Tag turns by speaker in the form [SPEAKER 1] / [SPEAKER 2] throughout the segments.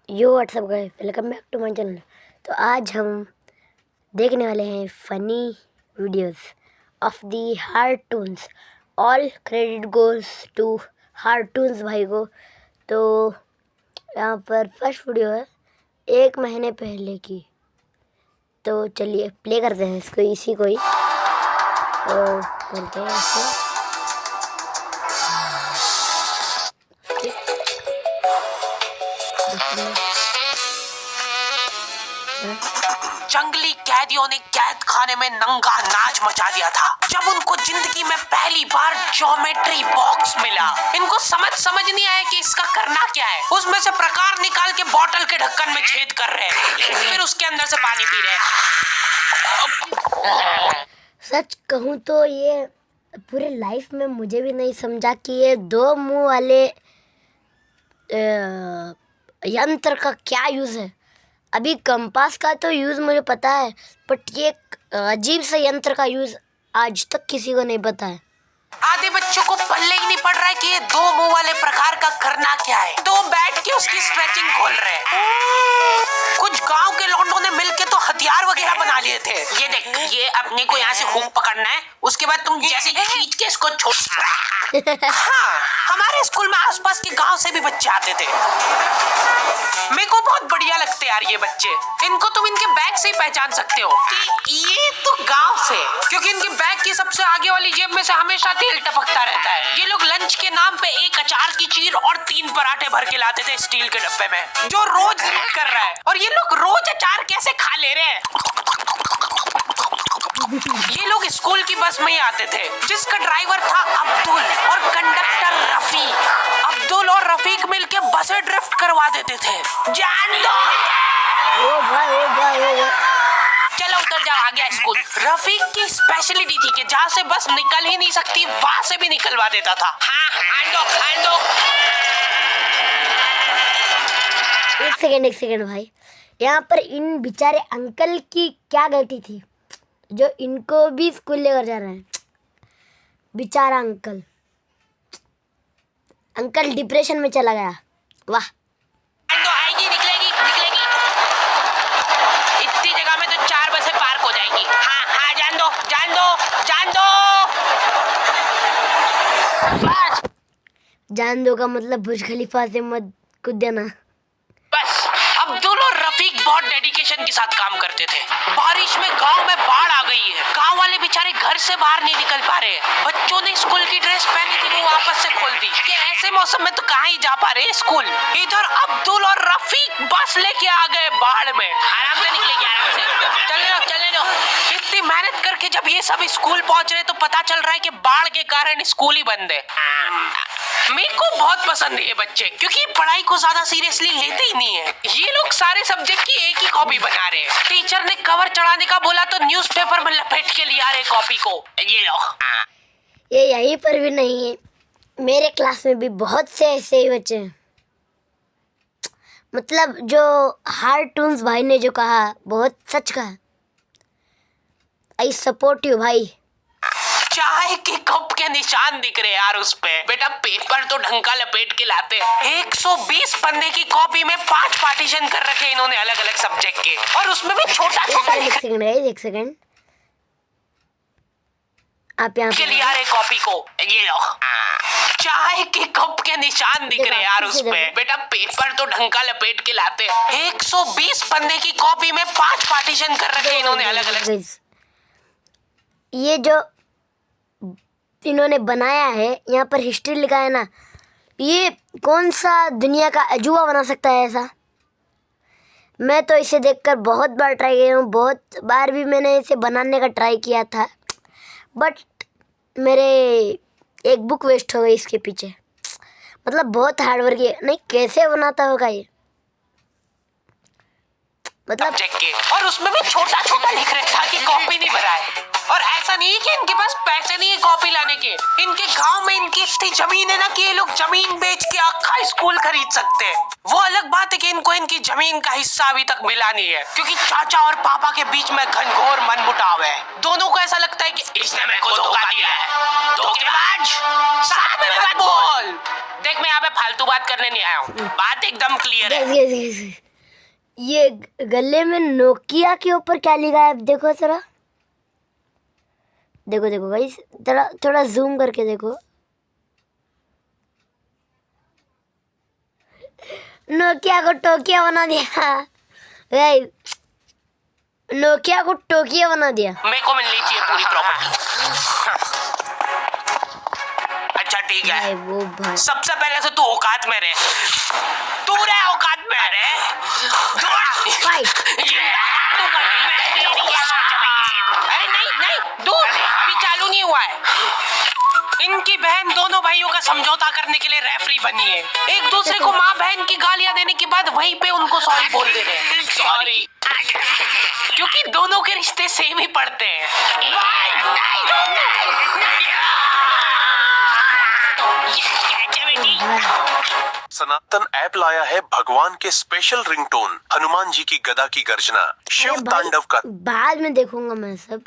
[SPEAKER 1] Yo what's up guys, welcome back to my channel. तो आज हम देखने वाले हैं funny videos of the Heartoons. All credit goes to Heartoons भाई को। तो यहाँ पर फर्स्ट वीडियो है 1 महीने पहले की। तो चलिए प्ले करते हैं इसको, इसी को ही तो करते हैं इसे।
[SPEAKER 2] जंगली कैदियों ने कैद खाने में नंगा नाच मचा दिया था जब उनको जिंदगी में पहली बार ज्योमेट्री बॉक्स मिला। इनको समझ नहीं आया कि इसका करना क्या है। उसमें से प्रकार निकाल के बॉटल के ढक्कन में छेद कर रहे हैं, फिर उसके अंदर से पानी पी रहे हैं।
[SPEAKER 1] सच कहूँ तो ये पूरे लाइफ में मुझे भी नहीं समझा कि ये 2 मुंह वाले यंत्र का क्या यूज़ है। अभी कंपास का तो यूज़ मुझे पता है, बट ये अजीब सा यंत्र का यूज़ आज तक किसी को नहीं पता है।
[SPEAKER 2] आधे बच्चों को पल्ले ही नहीं पड़ रहा है कि ये 2 मुंह वाले प्रकार का करना क्या है। तो बैठ के उसकी स्ट्रेचिंग खोल रहे हैं। कुछ गांव के लौंडों ने मिलके तो हथियार वगैरह बना लिए थे। ये देख, ये अपने को यहाँ से हुक पकड़ना है, उसके बाद तुम जैसे खींच के इसको छोड़। हाँ, हमारे स्कूल में आसपास के गांव से भी बच्चे आते थे। मेरे को बहुत बढ़िया लगते यार ये बच्चे। इनको तुम इनके बैग से ही पहचान सकते हो कि ये तो गांव से, क्योंकि इनके बैग की सबसे आगे वाली जेब में से हमेशा तेल टपकता रहता है। ये लोग लंच के नाम पे 1 अचार की चीर और 3 पराठे भर के लाते थे स्टील के डब्बे में, जो रोज कर रहा है। और ये लोग रोज अचार कैसे खा ले रहे हैं। ये लोग स्कूल की बस में ही आते थे, जिसका ड्राइवर था अब्दुल और कंडक्टर रफीक। अब्दुल और रफीक मिलके बसें ड्रिफ्ट करवा देते थे। जान दो। चलो उतर जा, आ गया स्कूल। रफीक की स्पेशलिटी थी कि जहाँ से बस निकल ही नहीं सकती वहां से भी निकलवा देता था। हाँ, खान दो।
[SPEAKER 1] एक सेकेंड भाई, यहाँ पर इन बेचारे अंकल की क्या गलती थी जो इनको भी स्कूल लेकर जा रहे हैं। बेचारा अंकल डिप्रेशन में चला गया। वाह,
[SPEAKER 2] आएगी, निकलेगी। इतनी जगह में तो 4 बसें पार्क हो जाएगी। हाँ, जान दो। बस।
[SPEAKER 1] जान दो का मतलब बुर्ज खलीफा से मत कूद देना।
[SPEAKER 2] बस, अब्दुल और रफीक बहुत डेडिकेशन के साथ काम करते थे। बारिश में गांव में बाढ़ आ गई है। गांव वाले बेचारे घर से बाहर नहीं निकल पा रहे हैं। बच्चों ने स्कूल की ड्रेस पहनी थी, वो वापस से खोल दी कि ऐसे मौसम में तो कहाँ ही जा पा रहे हैं स्कूल। इधर अब्दुल और रफीक बस लेके आ गए बाढ़ में। आराम से निकलेगी, आराम से। चले लो। इतनी मेहनत करके जब ये सब स्कूल पहुंच रहे तो पता चल रहा है कि बाढ़ के कारण स्कूल ही बंद है। मेरे को बहुत पसंद है ये बच्चे, क्योंकि पढ़ाई को ज्यादा सीरियसली लेते ही नहीं है। ये लोग सारे सब्जेक्ट की एक ही कॉपी बना रहे हैं। टीचर ने कवर चढ़ाने का बोला तो न्यूज़पेपर में लपेट के लिया रहे कॉपी को। ये लो।
[SPEAKER 1] ये यहीं पर भी नहीं है, मेरे क्लास में भी बहुत से ऐसे ही बच्चे हैं। मतलब जो हार्टून्स भाई ने जो कहा बहुत सच कहा। आई सपोर्ट यू भाई।
[SPEAKER 2] चाय के कप के निशान दिख रहे यार उस पे। बेटा पेपर तो ढंग का लपेट के लाते। 120 पन्ने की कॉपी में 5 पार्टीशन कर रखे इन्होंने अलग अलग सब्जेक्ट के, और उसमें भी छोटा
[SPEAKER 1] एक सेकंड आप यहाँ
[SPEAKER 2] के लिया रहे कॉपी को। ये लो। चाय के कप के निशान दिख रहे यार उस पे। बेटा पेपर तो ढंग का लपेट के लाते। 120 पन्ने की कॉपी में 5 पार्टीशन कर रखे इन्होंने अलग अलग।
[SPEAKER 1] ये जो इन्होंने बनाया है, यहाँ पर हिस्ट्री लिखा है ना, ये कौन सा दुनिया का अजूबा बना सकता है ऐसा। मैं तो इसे देखकर बहुत बार ट्राई किया हूँ, बहुत बार भी मैंने इसे बनाने का ट्राई किया था, बट मेरे एक बुक वेस्ट हो गई इसके पीछे। मतलब बहुत हार्डवर्क है। नहीं, कैसे बनाता होगा ये, मतलब
[SPEAKER 2] और उसमें भी छोटा छोटा लिख रखा था कि कॉपी नहीं भरा है। और ऐसा नहीं है कि इनके पास पैसे नहीं है कॉपी लाने के। इनके गांव में इनकी इतनी जमीन है ना कि ये लोग जमीन बेच के आखा स्कूल खरीद सकते हैं। वो अलग बात है कि इनको इनकी जमीन का हिस्सा अभी तक मिला नहीं है, क्योंकि चाचा और पापा के बीच में घनघोर मनमुटाव है। दोनों को ऐसा लगता है कि इसने मेरे को धोखा दिया है। धोखेबाज, साथ में मत बोल। देख मैं यहाँ पे फालतू बात करने नहीं आया हूँ, बात एकदम क्लियर है।
[SPEAKER 1] ये गले में नोकिया के ऊपर क्या लिखा है देखो जरा, देखो देखो गाइस, थोड़ा जूम करके देखो। नोकिया को टोकिया बना दिया भाई, नोकिया को टोकिया बना दिया।
[SPEAKER 2] मेरे को मिलनी चाहिए पूरी प्रॉपर्टी। अच्छा ठीक है,
[SPEAKER 1] भाई वो भाई
[SPEAKER 2] सबसे पहले तो तू औकात में रहे, तू रहे औकात में रहे।
[SPEAKER 1] भाई
[SPEAKER 2] अरे नहीं नहीं दूर, अभी चालू नहीं हुआ है। इनकी बहन दोनों भाइयों का समझौता करने के लिए रेफरी बनी है। एक दूसरे को माँ बहन की गालियां देने के बाद वहीं पे उनको सॉरी बोल दे रहे हैं। सॉरी, क्योंकि दोनों के रिश्ते सेम ही पड़ते हैं।
[SPEAKER 3] सनातन ऐप लाया है भगवान के स्पेशल रिंगटोन, हनुमान जी की गदा की गर्जना, शिव
[SPEAKER 1] अरे भाई,
[SPEAKER 3] तांडव का।
[SPEAKER 1] बाद में देखूंगा मैं सब।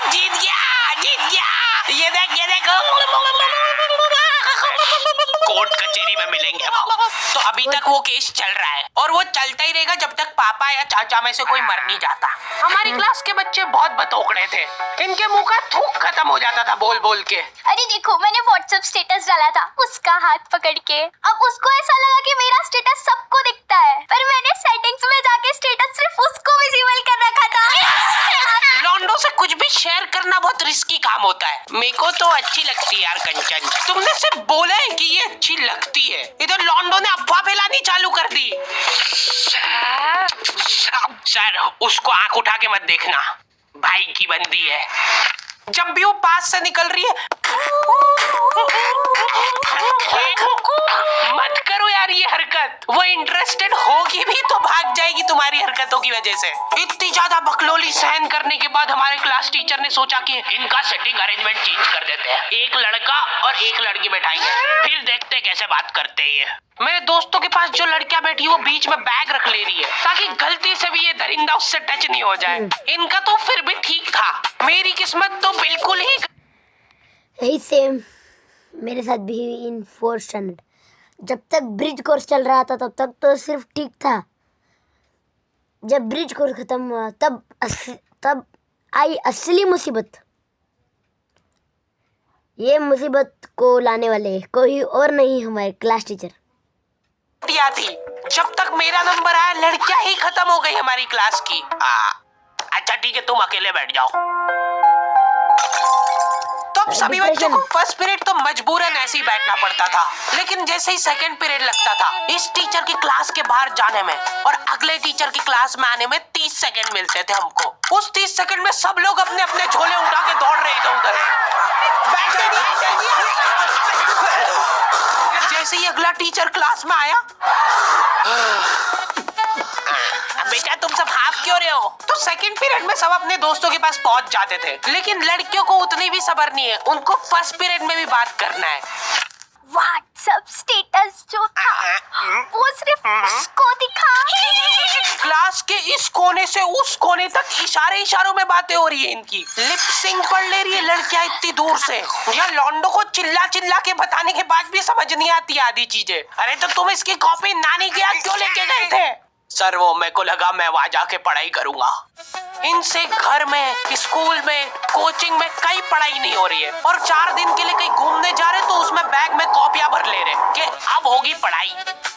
[SPEAKER 2] जीत गया, जीत गया। ये देख कोर्ट कचहरी में मिलेंगे। तो अभी तक वो केस चल रहा है और वो चलता ही रहेगा जब तक पापा या चाचा में से कोई मर नहीं जाता। हमारी क्लास के बच्चे बहुत बतौकड़े थे, इनके मुंह का थूक खत्म हो जाता था बोल बोल के।
[SPEAKER 4] अरे देखो, मैंने व्हाट्सएप स्टेटस डाला था उसका हाथ पकड़ के। अब उसको ऐसा लगा कि मेरा स्टेटस सबको दिखता है, पर मैंने सेटिंग्स में जाके स्टेटस सिर्फ उसको विजिबल कर रखा था।
[SPEAKER 2] लॉन्डो से कुछ भी शेयर करना बहुत रिस्की काम होता है। मेरे को तो अच्छी लगती है यार कंचन, तुमने सिर्फ बोला है कि ये अच्छी लगती है, इधर लॉन्डो ने अफवाह फैलानी चालू कर दी। सर उसको आंख उठा के मत देखना, भाई की बंदी है। जब भी वो पास से निकल रही है मत करो यार ये हरकत, वो इंटरेस्टेड होगी भी तो भाग जाएगी तुम्हारी हरकतों की वजह से। इतनी ज्यादा बकलोली सहन करने के बाद हमारे क्लास टीचर ने सोचा कि इनका सेटिंग अरेंजमेंट चेंज कर देते हैं, एक लड़का और एक लड़की बैठाएंगे, फिर देखते कैसे बात करते हैं ये। मेरे दोस्तों के पास जो लड़कियां बैठी है वो बीच में बैग रख ले रही है ताकि गलती से भी ये दरिंदा उससे टच नहीं हो जाए। इनका तो फिर भी ठीक था, मेरी किस्मत तो बिल्कुल ही।
[SPEAKER 1] यही सेम मेरे साथ भी इन 4th स्टैंडर्ड, जब तक ब्रिज कोर्स चल रहा था तब तक तो सिर्फ ठीक था। जब ब्रिज कोर्स खत्म हुआ तब आई असली मुसीबत। ये मुसीबत को लाने वाले कोई और नहीं, हमारे क्लास टीचर।
[SPEAKER 2] थी जब तक मेरा नंबर आया लड़कियां ही खत्म हो गई हमारी क्लास की। अच्छा ठीक है तुम अकेले बैठ जाओ। तो अब सभी बच्चों को फर्स्ट पीरियड तो मजबूरन ऐसे ही बैठना पड़ता था, लेकिन जैसे ही सेकंड पीरियड लगता था इस टीचर की क्लास के बाहर जाने में और अगले टीचर की क्लास में आने में 30 सेकंड मिलते थे हमको। उस 30 सेकंड में सब लोग अपने अपने झोले उठा के दौड़ रहे इधर उधर। जैसे ही अगला टीचर क्लास में आया, बेटा तुम सब हाफ क्यों रहे हो, तो सेकंड पीरियड में सब अपने दोस्तों के पास पहुंच जाते थे। लेकिन लड़कियों को उतनी भी सब्र नहीं है, उनको फर्स्ट पीरियड में भी बात करना है।
[SPEAKER 4] व्हाट्सएप स्टेटस जो था वो सिर्फ उसको दिखा।
[SPEAKER 2] क्लास के इस कोने से उस कोने तक इशारों में बातें हो रही है इनकी। लिप सिंक पढ़ ले रही है लड़कियां इतनी दूर से। यह लॉन्डो को चिल्ला चिल्ला के बताने के बाद भी समझ नहीं आती आधी चीजें। अरे तो तुम इसकी कॉपी नानी के यहाँ क्यों लेके गए थे? सर वो मेरे को लगा मैं वहां जाके पढ़ाई करूंगा। इनसे घर में, स्कूल में, कोचिंग में कई पढ़ाई नहीं हो रही है और 4 दिन के लिए कहीं घूमने जा रहे तो उसमें बैग में कॉपियां भर ले रहे कि अब होगी पढ़ाई।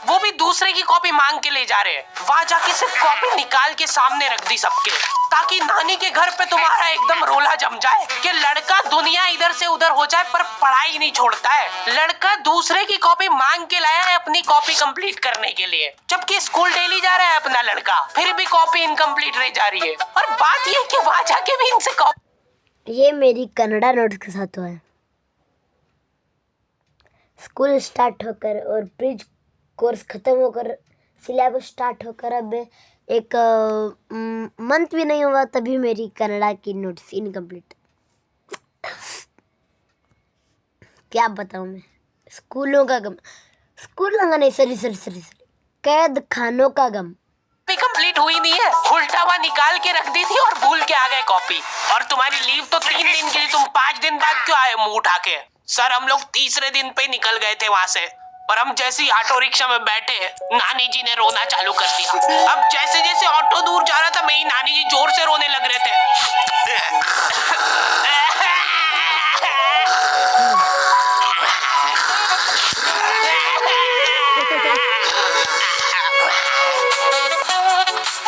[SPEAKER 2] वो भी दूसरे की कॉपी मांग के ले जा रहे हैं। वहां जाके सिर्फ कॉपी निकाल के सामने रख दी सबके, ताकि नानी के घर पे तुम्हारा एकदम रोला जम जाए कि लड़का दुनिया इधर से उधर हो जाए पर पढ़ाई नहीं छोड़ता है। लड़का दूसरे की कॉपी मांग के लाया है अपनी कॉपी कंप्लीट करने के लिए, जबकि स्कूल डेली जा रहा है अपना लड़का, फिर भी कॉपी इनकम्प्लीट रह जा रही है। और बात ये कि वहां जाके भी इनसे कॉपी।
[SPEAKER 1] ये मेरी कनाडा नोट्स के साथ हुआ है। स्कूल स्टार्ट होकर और ब्रिज कोर्स खत्म होकर सिलेबस स्टार्ट होकर अब एक मंथ भी नहीं हुआ तभी मेरी कनाडा की नोट्स इनकम्प्लीट। क्या बताऊँ मैं, स्कूलों का गम, स्कूलों का नहीं, सॉरी कैद खानों का गम।
[SPEAKER 2] कंप्लीट हुई नहीं है, उल्टा हुआ निकाल के रख दी थी और भूल के आ गए कॉपी। और तुम्हारी लीव तो 3 दिन की थी, तुम 5 दिन बाद क्यों आए मुंह उठा के? सर हम लोग तीसरे दिन पे निकल गए थे वहां से, और हम जैसे ही ऑटो रिक्शा में बैठे नानी जी ने रोना चालू कर दिया। अब जैसे जैसे ऑटो दूर जा रहा था मेरी नानी जी जोर से रोने लग रहे थे।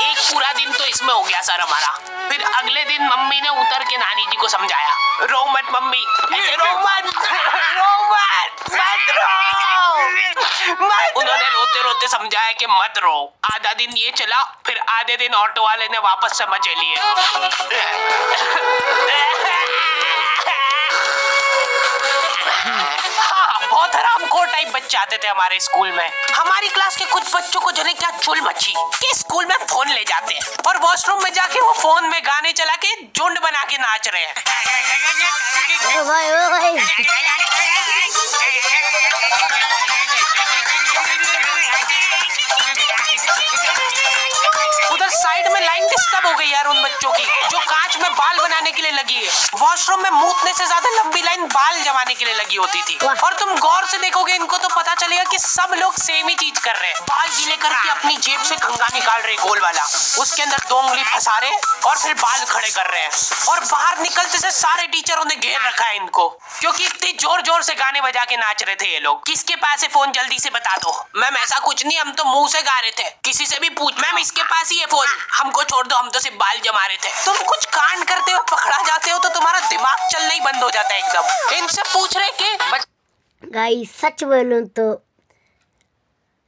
[SPEAKER 2] एक पूरा दिन तो इसमें हो गया सर हमारा। फिर अगले दिन मम्मी ने उतर के नानी जी को समझाया, रो मत मम्मी, ऐसे रो मत, रो मत, मत रो। उन्होंने रोते रोते समझाया कि मत रो। आधा दिन ये चला, फिर आधे दिन ऑटो वाले ने वापस से मजे लिए। हाँ, बहुत हरामखोर टाइप बच्चे आते थे हमारे स्कूल में। हमारी क्लास के कुछ बच्चों को जाने क्या चुल मची कि स्कूल में फोन ले जाते हैं और वॉशरूम में जाके वो फोन में गाने चला के झुंड बना के नाच रहे हैं।
[SPEAKER 1] ओ भाई
[SPEAKER 2] उधर साइड में लाइन डिस्टर्ब हो गई यार उन बच्चों की जो कांच में बाल बनाने के लिए लगी है। वॉशरूम में मूतने से ज्यादा लंबी लाइन बाल जमाने के लिए लगी होती थी। और तुम गौर से देखोगे इनको तो पता चलेगा कि सब लोग सेम ही चीज कर रहे हैं। बाल गीले करके अपनी जेब से कंघा निकाल रहे गोल वाला, उसके अंदर 2 उंगली फंसा रहे और फिर बाल खड़े कर रहे हैं। और बाहर निकलते से सारे टीचरों ने घेर रखा है इनको, क्योंकि इतनी जोर जोर से गाने बजा के नाच रहे थे ये लोग। किसके पास है फोन जल्दी से बता दो। मैम ऐसा कुछ नहीं, हम तो मुंह से गा रहे थे। किसी से भी पूछ, मैम इसके पास ही है फोन, हमको छोड़ दो, हम तो सिर्फ बाल जमा रहे थे। तुम कुछ कांड करते हो पकड़ा जाते हो तो तुम्हारा दिमाग चलना ही बंद हो जाता है एकदम। इनसे पूछ रहे कि
[SPEAKER 1] गाइस सच बोलूं तो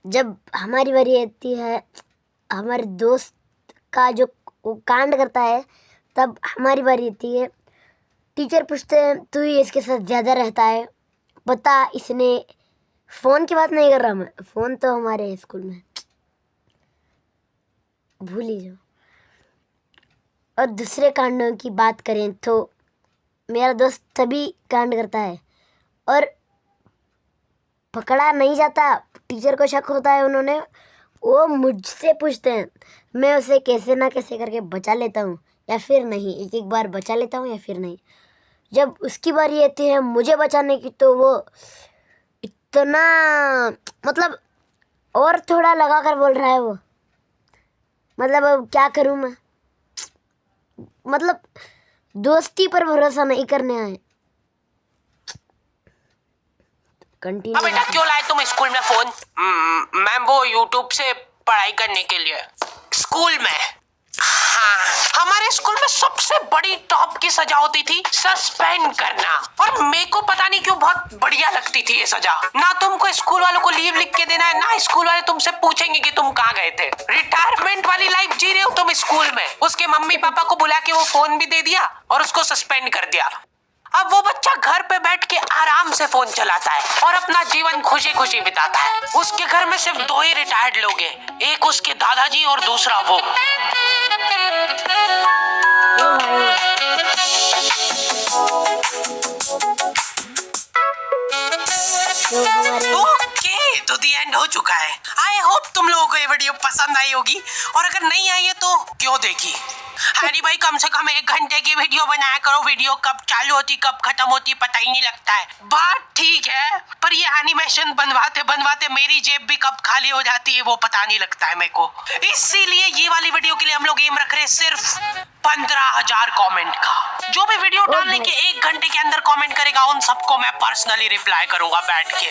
[SPEAKER 1] जब हमारी बारी आती है, हमारे दोस्त का जो वो कांड करता है, तब हमारी बारी आती है। टीचर पूछते हैं तू ही इसके साथ ज़्यादा रहता है, बता इसने। फ़ोन की बात नहीं कर रहा मैं, फ़ोन तो हमारे स्कूल में भूल ही जाओ। और दूसरे कांडों की बात करें तो मेरा दोस्त तभी कांड करता है और पकड़ा नहीं जाता। टीचर को शक होता है, उन्होंने वो मुझसे पूछते हैं, मैं उसे कैसे ना कैसे करके बचा लेता हूँ या फिर नहीं। एक एक बार बचा लेता हूँ या फिर नहीं। जब उसकी बारी आती है मुझे बचाने की तो वो इतना मतलब और थोड़ा लगा कर बोल रहा है वो। मतलब अब क्या करूँ मैं, मतलब दोस्ती पर भरोसा नहीं करने आए। कंटिन्यू।
[SPEAKER 2] बेटा क्यों लाए तुम स्कूल में फोन? मैम वो यूट्यूब से पढ़ाई करने के लिए। स्कूल में? हाँ, हमारे स्कूल में सबसे बड़ी टॉप की सजा होती थी सस्पेंड करना, और मेरे को पता नहीं क्यों बहुत बढ़िया लगती थी ये सजा। ना तुमको स्कूल वालों को लीव लिख के देना है, ना स्कूल वाले तुमसे पूछेंगे कि तुम कहाँ गए थे। रिटायरमेंट वाली लाइफ जी रहे हो तुम स्कूल में। उसके मम्मी पापा को बुला के वो फोन भी दे दिया और उसको सस्पेंड कर दिया। अब वो बच्चा घर पे बैठ के आराम से फोन चलाता है और अपना जीवन खुशी खुशी बिताता है। उसके घर में सिर्फ 2 ही रिटायर्ड लोग हैं, एक उसके दादाजी और दूसरा वो। ओके, तो दी एंड हो चुका है। आई होप तुम लोगों को ये वीडियो पसंद आई होगी, और अगर नहीं आई है तो क्यों देखी। हरी भाई कम से कम 1 घंटे की वीडियो बनाया करो। वीडियो कब चालू होती कब खत्म होती पता ही नहीं लगता है। बात ठीक है, पर ये एनिमेशन बनवाते बनवाते मेरी जेब भी कब खाली हो जाती है वो पता नहीं लगता है मेरे को। इसीलिए ये वाली वीडियो के लिए हम लोग एम रख रहे हैं सिर्फ 15,000 कमेंट का। जो भी वीडियो डालने के 1 घंटे के अंदर कमेंट करेगा उन सबको मैं पर्सनली रिप्लाई करूंगा बैठ के।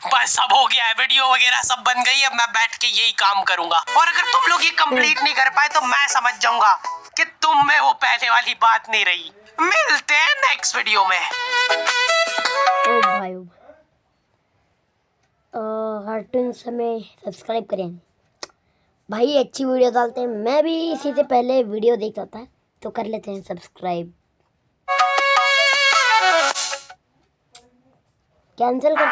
[SPEAKER 2] बस सब हो गया है, वीडियो वगैरह सब बन गई है, मैं बैठ के यही काम करूंगा। और अगर तुम लोग ये कंप्लीट नहीं कर पाए तो मैं समझ जाऊंगा कि तुम में वो पहले वाली बात नहीं रही। मिलते हैं नेक्स्ट वीडियो में।
[SPEAKER 1] ओ भाई कार्टून्स हमें सब्सक्राइब करें भाई, अच्छी वीडियो डालते हैं। मैं भी इसी से पहले वीडियो देखता था तो कर लेते हैं सब्सक्राइब। कैंसिल कर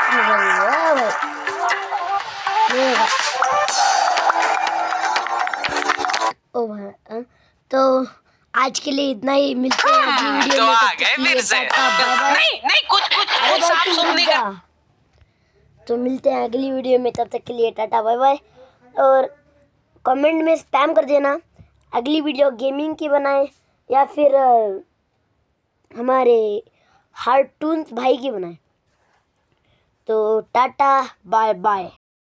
[SPEAKER 1] ओ भाई, तो आज के लिए इतना ही। मिलते हैं अगली वीडियो
[SPEAKER 2] तो
[SPEAKER 1] में।
[SPEAKER 2] आ गए फिर से। नहीं नहीं कुछ साफ सुनने का।
[SPEAKER 1] तो मिलते हैं अगली वीडियो में, तब तक के लिए टाटा बाय बाय। और कमेंट में स्पैम कर देना अगली वीडियो गेमिंग की बनाए या फिर हमारे कार्टून्स भाई की बनाए। तो टाटा बाय बाय।